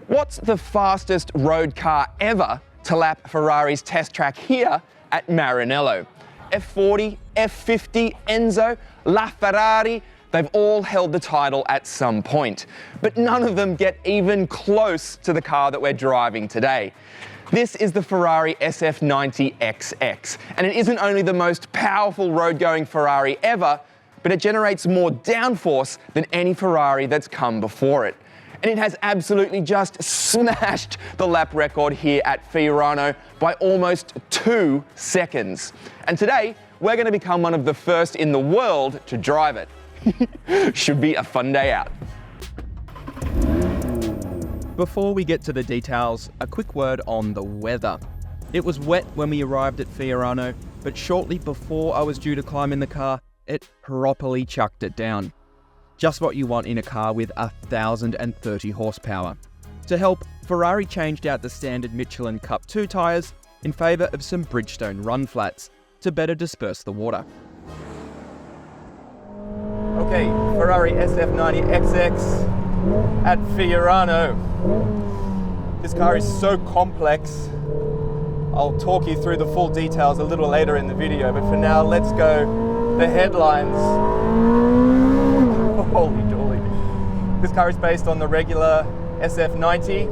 What's the fastest road car ever to lap Ferrari's test track here at Maranello? F40, F50, Enzo, La Ferrari, they've all held the title at some point, but none of them get even close to the car that we're driving today. This is the Ferrari SF90 XX, and it isn't only the most powerful road-going Ferrari ever, but it generates more downforce than any Ferrari that's come before it. And it has absolutely just smashed the lap record here at Fiorano by almost 2 seconds. And today, we're going to become one of the first in the world to drive it. Should be a fun day out. Before we get to the details, a quick word on the weather. It was wet when we arrived at Fiorano, but shortly before I was due to climb in the car, it properly chucked it down. Just what you want in a car with 1,030 horsepower. To help, Ferrari changed out the standard Michelin Cup 2 tyres in favour of some Bridgestone run flats to better disperse the water. Okay, Ferrari SF90 XX at Fiorano. This car is so complex. I'll talk you through the full details a little later in the video, but for now, let's go the headlines. Holy dooly. This car is based on the regular SF90.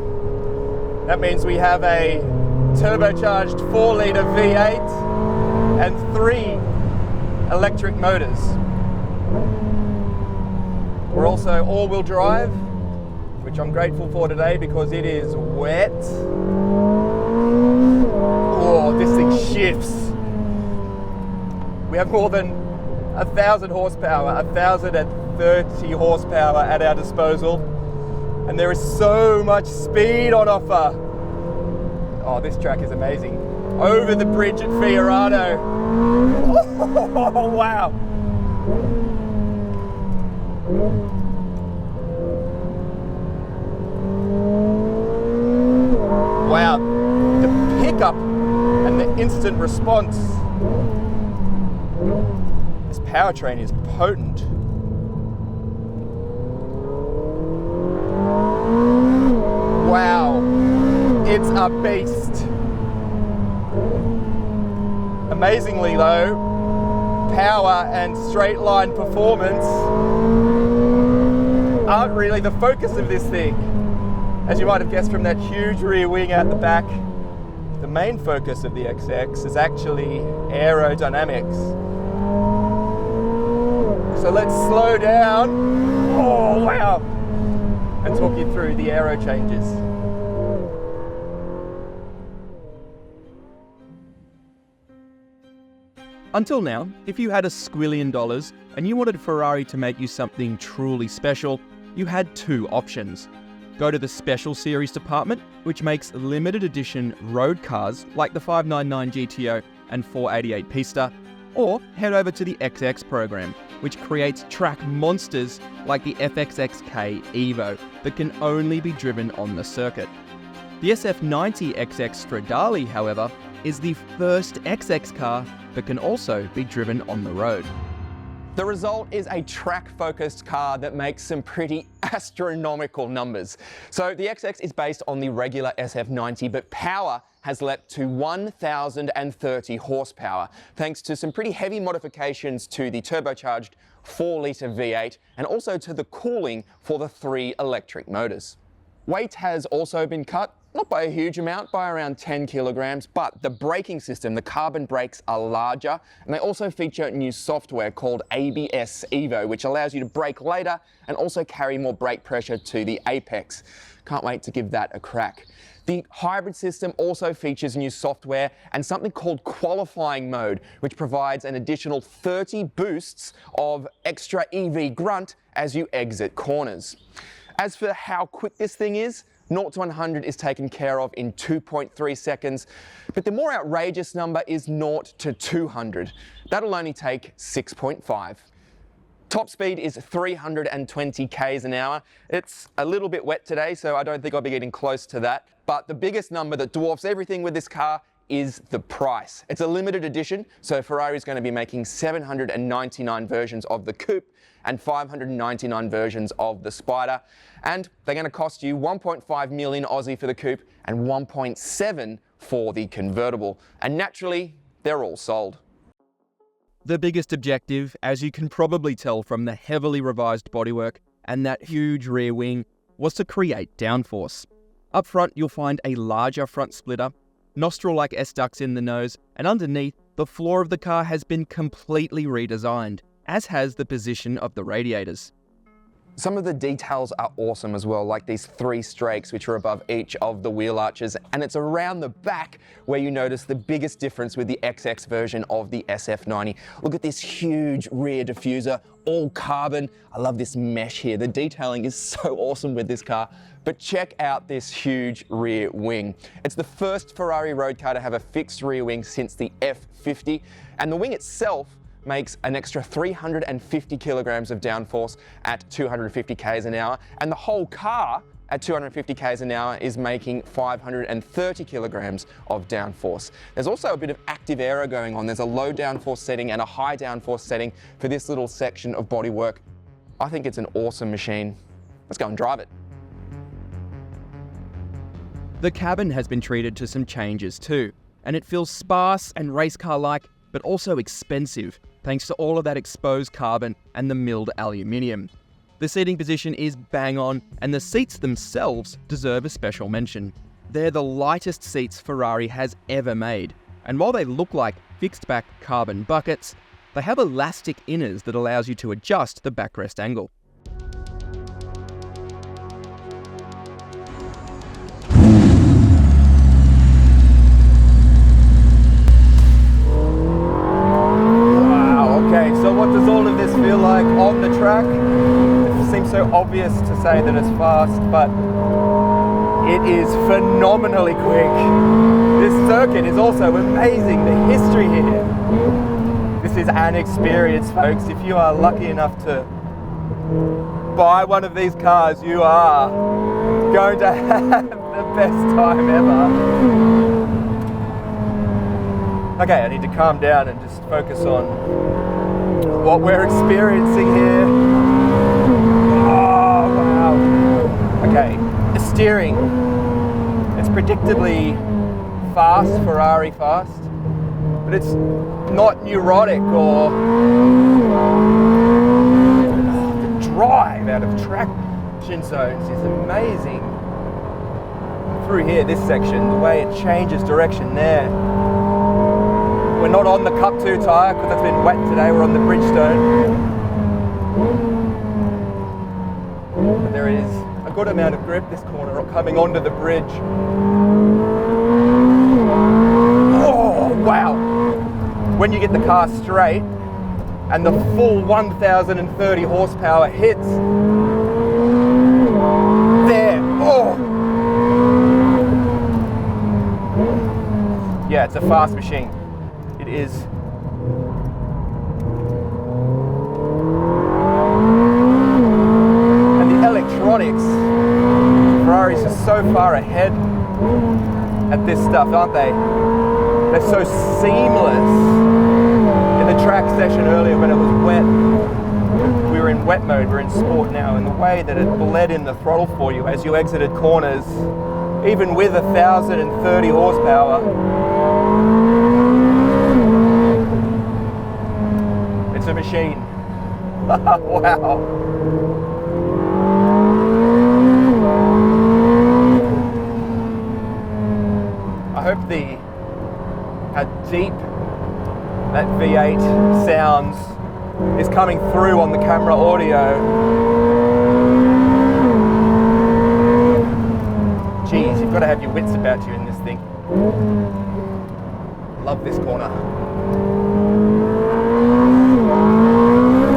That means we have a turbocharged 4-litre V8 and 3 electric motors. We're also all-wheel drive, which I'm grateful for today because it is wet. Oh, this thing shifts. We have more than 1,000 horsepower, 1,030 horsepower at our disposal, and there is so much speed on offer. Oh, this track is amazing. Over the bridge at Fiorano. Oh, wow. Wow, the pickup and the instant response. This powertrain is potent. Wow, it's a beast. Amazingly though, power and straight line performance aren't really the focus of this thing. As you might have guessed from that huge rear wing out the back, the main focus of the XX is actually aerodynamics. So let's slow down, oh wow, and talk you through the aero changes. Until now, if you had $1 squillion and you wanted Ferrari to make you something truly special, you had 2 options. Go to the Special Series department, which makes limited edition road cars like the 599 GTO and 488 Pista, or head over to the XX program, which creates track monsters like the FXXK Evo that can only be driven on the circuit. The SF90 XX Stradale, however, is the first XX car that can also be driven on the road. The result is a track-focused car that makes some pretty astronomical numbers. So the XX is based on the regular SF90, but power has leapt to 1,030 horsepower, thanks to some pretty heavy modifications to the turbocharged 4-litre V8 and also to the cooling for the 3 electric motors. Weight has also been cut, not by a huge amount, by around 10 kilograms, but the braking system, the carbon brakes are larger, and they also feature new software called ABS Evo, which allows you to brake later and also carry more brake pressure to the apex. Can't wait to give that a crack. The hybrid system also features new software and something called qualifying mode, which provides an additional 30 boosts of extra EV grunt as you exit corners. As for how quick this thing is, 0 to 100 is taken care of in 2.3 seconds, but the more outrageous number is 0 to 200. That'll only take 6.5. Top speed is 320 k's an hour. It's a little bit wet today, so I don't think I'll be getting close to that. But the biggest number that dwarfs everything with this car is the price. It's a limited edition, so Ferrari is going to be making 799 versions of the Coupe and 599 versions of the Spider, and they're going to cost you 1.5 million Aussie for the Coupe and 1.7 for the convertible, and naturally, they're all sold. The biggest objective, as you can probably tell from the heavily revised bodywork and that huge rear wing, was to create downforce. Up front, you'll find a larger front splitter, nostril-like S-ducts in the nose, and underneath, the floor of the car has been completely redesigned, as has the position of the radiators. Some of the details are awesome as well, like these 3 strakes which are above each of the wheel arches, and it's around the back where you notice the biggest difference with the XX version of the SF90. Look at this huge rear diffuser, all carbon. I love this mesh here. The detailing is so awesome with this car. But check out this huge rear wing. It's the first Ferrari road car to have a fixed rear wing since the F50, and the wing itself makes an extra 350 kilograms of downforce at 250 k's an hour, and the whole car at 250 k's an hour is making 530 kilograms of downforce. There's also a bit of active aero going on. There's a low downforce setting and a high downforce setting for this little section of bodywork. I think it's an awesome machine. Let's go and drive it. The cabin has been treated to some changes too, and it feels sparse and race car-like, but also expensive, thanks to all of that exposed carbon and the milled aluminium. The seating position is bang on, and the seats themselves deserve a special mention. They're the lightest seats Ferrari has ever made, and while they look like fixed back carbon buckets, they have elastic inners that allows you to adjust the backrest angle. So what does all of this feel like on the track? It seems so obvious to say that it's fast, but it is phenomenally quick. This circuit is also amazing, the history here. This is an experience, folks. If you are lucky enough to buy one of these cars, you are going to have the best time ever. Okay, I need to calm down and just focus on what we're experiencing here. Oh, wow. Okay, the steering. It's predictably fast, Ferrari fast, but it's not neurotic or the drive out of traction zones is amazing. Through here, this section, the way it changes direction there. We're not on the Cup 2 tyre because it's been wet today, we're on the Bridgestone. But there is a good amount of grip this corner coming onto the bridge. Oh, wow! When you get the car straight and the full 1030 horsepower hits, there, oh! Yeah, it's a fast machine. It is. And the electronics, Ferrari's just so far ahead at this stuff, aren't they? They're so seamless. In the track session earlier when it was wet, we were in wet mode, we're in sport now, and the way that it bled in the throttle for you as you exited corners, even with 1030 horsepower, it's a machine. Wow. I hope how deep that V8 sounds is coming through on the camera audio. Geez, you've got to have your wits about you in this thing. Love this corner.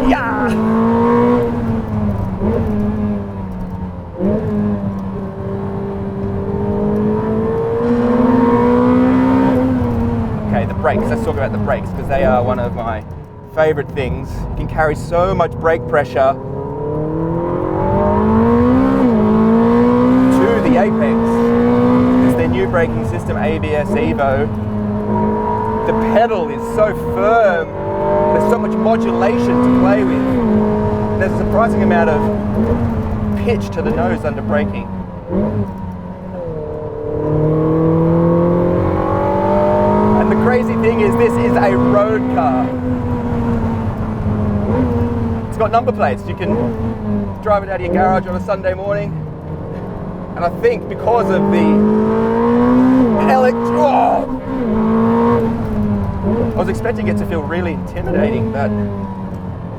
Yeah! Okay, the brakes. Let's talk about the brakes because they are one of my favorite things. You can carry so much brake pressure to the apex. It's their new braking system, ABS Evo. the pedal is so firm, there's so much modulation to play with. There's a surprising amount of pitch to the nose under braking. And the crazy thing is, this is a road car. It's got number plates. You can drive it out of your garage on a Sunday morning. And I think because of the I was expecting it to feel really intimidating, but,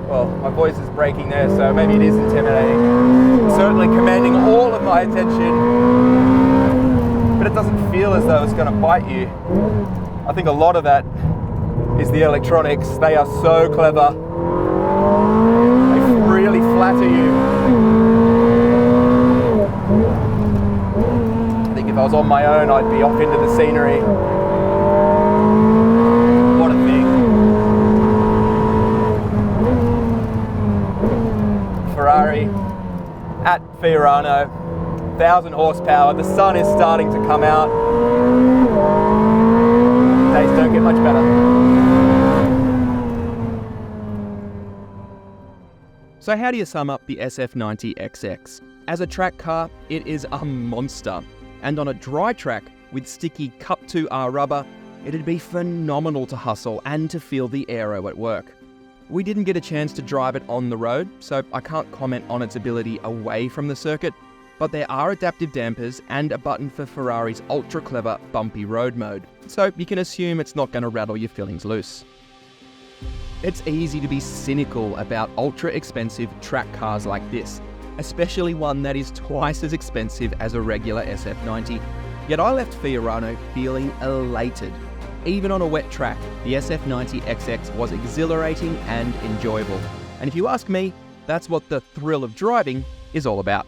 well, my voice is breaking there, so maybe it is intimidating. It's certainly commanding all of my attention, but it doesn't feel as though it's going to bite you. I think a lot of that is the electronics. They are so clever. They really flatter you. I think if I was on my own, I'd be off into the scenery. What a thing. Ferrari at Fiorano, 1,000 horsepower. The sun is starting to come out. Days don't get much better. So how do you sum up the SF90 XX? As a track car, it is a monster. And on a dry track with sticky Cup 2R rubber, it'd be phenomenal to hustle and to feel the aero at work. We didn't get a chance to drive it on the road, so I can't comment on its ability away from the circuit, but there are adaptive dampers and a button for Ferrari's ultra clever bumpy road mode, so you can assume it's not going to rattle your fillings loose. It's easy to be cynical about ultra expensive track cars like this, especially one that is twice as expensive as a regular SF90. Yet I left Fiorano feeling elated. Even on a wet track, the SF90 XX was exhilarating and enjoyable. And if you ask me, that's what the thrill of driving is all about.